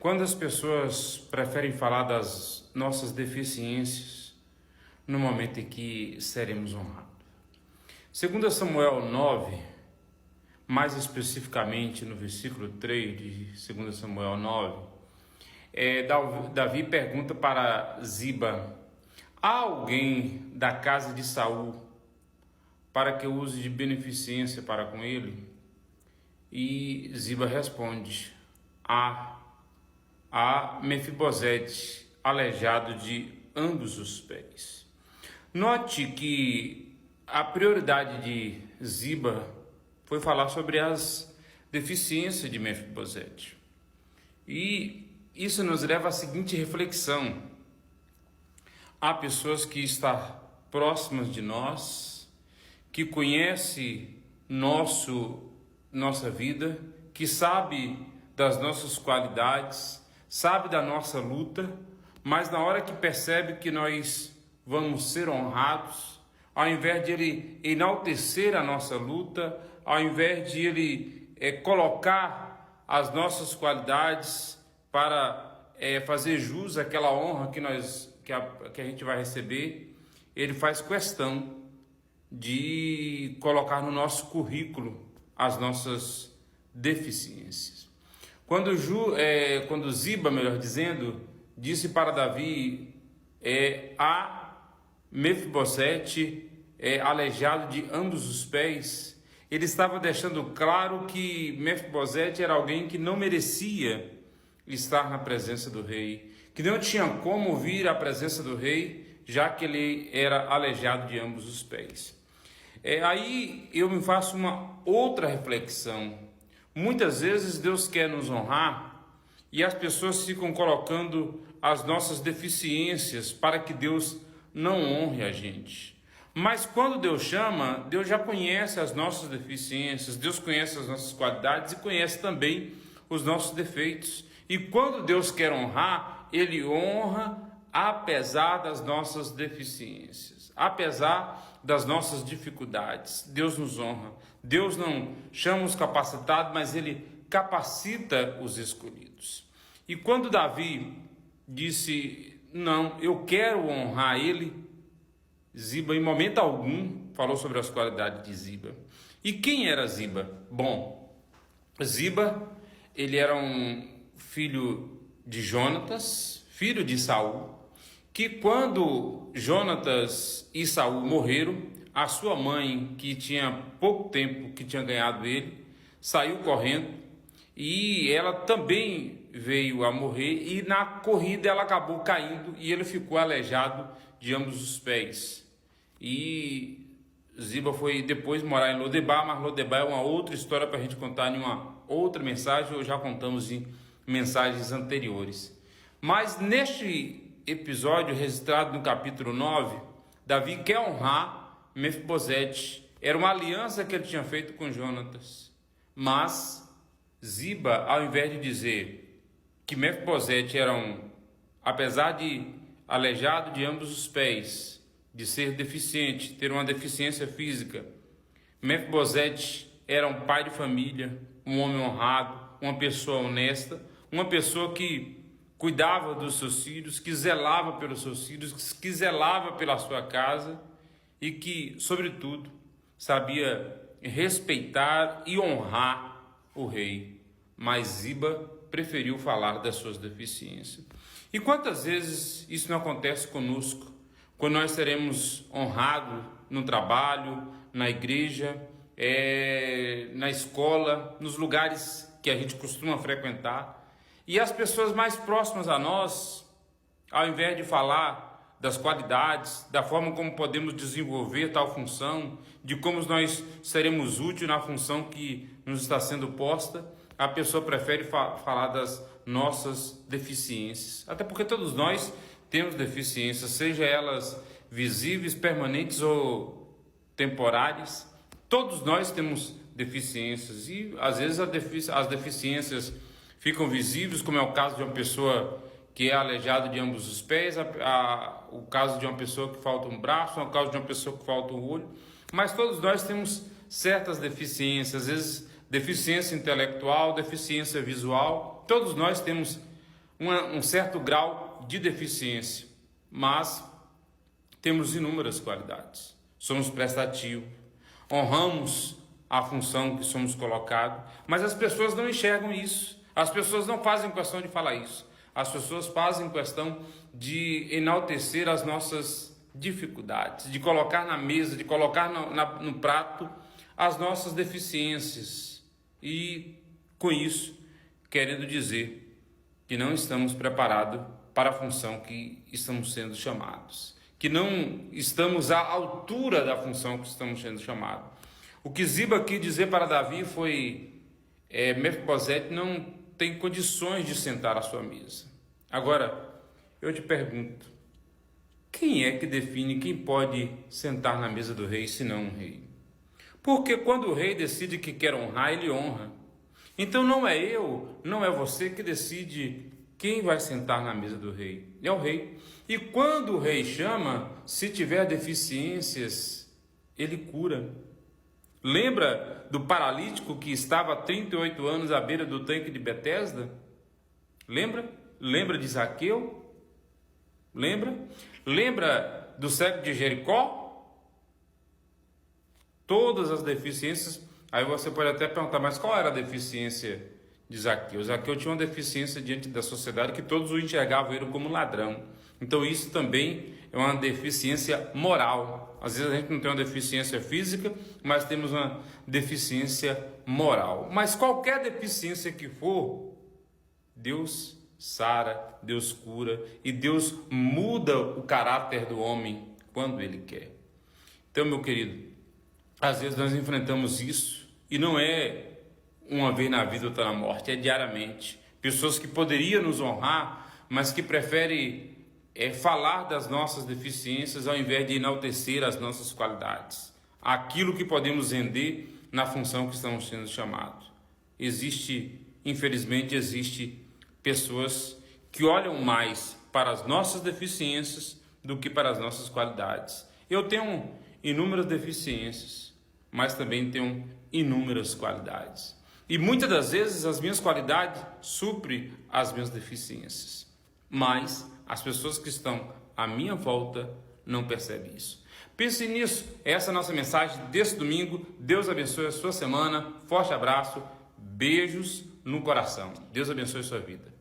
Quando as pessoas preferem falar das nossas deficiências no momento em que seremos honrados. Segundo Samuel 9, mais especificamente no versículo 3 de 2 Samuel 9, Davi pergunta para Ziba: há alguém da casa de Saul para que eu use de beneficência para com ele? E Ziba responde: há Mefibosete, aleijado de ambos os pés. Note que a prioridade de Ziba foi falar sobre as deficiências de Mefibosete. E isso nos leva à seguinte reflexão: há pessoas que estão próximas de nós, que conhecem nossa vida, que sabe das nossas qualidades, sabe da nossa luta, mas na hora que percebe que nós vamos ser honrados, ao invés de ele enaltecer a nossa luta, ao invés de ele colocar as nossas qualidades para fazer jus àquela honra que a gente vai receber, ele faz questão de colocar no nosso currículo as nossas deficiências. Quando Ziba, melhor dizendo, disse para Davi: há Mefibosete, aleijado de ambos os pés, ele estava deixando claro que Mefibosete era alguém que não merecia estar na presença do rei, que não tinha como vir à presença do rei, já que ele era aleijado de ambos os pés. Aí eu me faço uma outra reflexão. Muitas vezes Deus quer nos honrar e as pessoas ficam colocando as nossas deficiências para que Deus não honre a gente. Mas quando Deus chama, Deus já conhece as nossas deficiências, Deus conhece as nossas qualidades e conhece também os nossos defeitos. E quando Deus quer honrar, Ele honra apesar das nossas deficiências, apesar das nossas dificuldades. Deus nos honra. Deus não chama os capacitados, mas Ele capacita os escolhidos. E quando Davi disse: não, eu quero honrar ele, Ziba em momento algum falou sobre as qualidades de Ziba. E quem era Ziba? Bom, Ziba, ele era um filho de Jonatas, filho de Saul, que quando Jonatas e Saul morreram, a sua mãe, que tinha pouco tempo que tinha ganhado ele, saiu correndo e ela também veio a morrer, e na corrida ela acabou caindo e ele ficou aleijado de ambos os pés. E Ziba foi depois morar em Lodebar, mas Lodebar é uma outra história para a gente contar em uma outra mensagem, ou já contamos em mensagens anteriores. Mas neste episódio registrado no capítulo 9, Davi quer honrar Mefibosete. Era uma aliança que ele tinha feito com Jonatas. Mas Ziba, ao invés de dizer que Mefibosete era apesar de aleijado de ambos os pés, de ser deficiente, ter uma deficiência física, Mefibosete era um pai de família, um homem honrado, uma pessoa honesta, uma pessoa que cuidava dos seus filhos, que zelava pelos seus filhos, que zelava pela sua casa e que, sobretudo, sabia respeitar e honrar o rei. Mas Ziba preferiu falar das suas deficiências. E quantas vezes isso não acontece conosco? Quando nós seremos honrados no trabalho, na igreja, na escola, nos lugares que a gente costuma frequentar, e as pessoas mais próximas a nós, ao invés de falar das qualidades, da forma como podemos desenvolver tal função, de como nós seremos úteis na função que nos está sendo posta, a pessoa prefere falar das nossas deficiências. Até porque todos nós temos deficiências, seja elas visíveis, permanentes ou temporárias. Todos nós temos deficiências e às vezes as deficiências ficam visíveis, como é o caso de uma pessoa que é aleijada de ambos os pés, o caso de uma pessoa que falta um braço, o caso de uma pessoa que falta um olho. Mas todos nós temos certas deficiências, às vezes deficiência intelectual, deficiência visual. Todos nós temos um certo grau de deficiência, mas temos inúmeras qualidades. Somos prestativos, honramos a função que somos colocados, mas as pessoas não enxergam isso. As pessoas não fazem questão de falar isso. As pessoas fazem questão de enaltecer as nossas dificuldades, de colocar na mesa, de colocar no prato as nossas deficiências. E com isso, querendo dizer que não estamos preparados para a função que estamos sendo chamados, que não estamos à altura da função que estamos sendo chamados. O que Ziba quis dizer para Davi foi: Mefibosete não tem condições de sentar à sua mesa. Agora, eu te pergunto, quem é que define quem pode sentar na mesa do rei, se não um rei? Porque quando o rei decide que quer honrar, ele honra. Então não é eu, não é você que decide quem vai sentar na mesa do rei, é o rei. E quando o rei chama, se tiver deficiências, ele cura. Lembra do paralítico que estava há 38 anos à beira do tanque de Betesda? Lembra? Lembra de Zaqueu? Lembra? Lembra do cego de Jericó? Todas as deficiências. Aí você pode até perguntar, mas qual era a deficiência de Zaqueu? Zaqueu tinha uma deficiência diante da sociedade que todos o enxergavam ele como ladrão. Então isso também é uma deficiência moral. Às vezes a gente não tem uma deficiência física, mas temos uma deficiência moral. Mas qualquer deficiência que for, Deus sara, Deus cura e Deus muda o caráter do homem quando Ele quer. Então, meu querido, às vezes nós enfrentamos isso e não é uma vez na vida ou outra na morte, é diariamente. Pessoas que poderiam nos honrar, mas que preferem falar das nossas deficiências ao invés de enaltecer as nossas qualidades, aquilo que podemos render na função que estamos sendo chamados. Infelizmente, pessoas que olham mais para as nossas deficiências do que para as nossas qualidades. Eu tenho inúmeras deficiências, mas também tenho inúmeras qualidades. E muitas das vezes as minhas qualidades suprem as minhas deficiências. Mas as pessoas que estão à minha volta não percebem isso. Pense nisso. Essa é a nossa mensagem desse domingo. Deus abençoe a sua semana. Forte abraço. Beijos no coração. Deus abençoe a sua vida.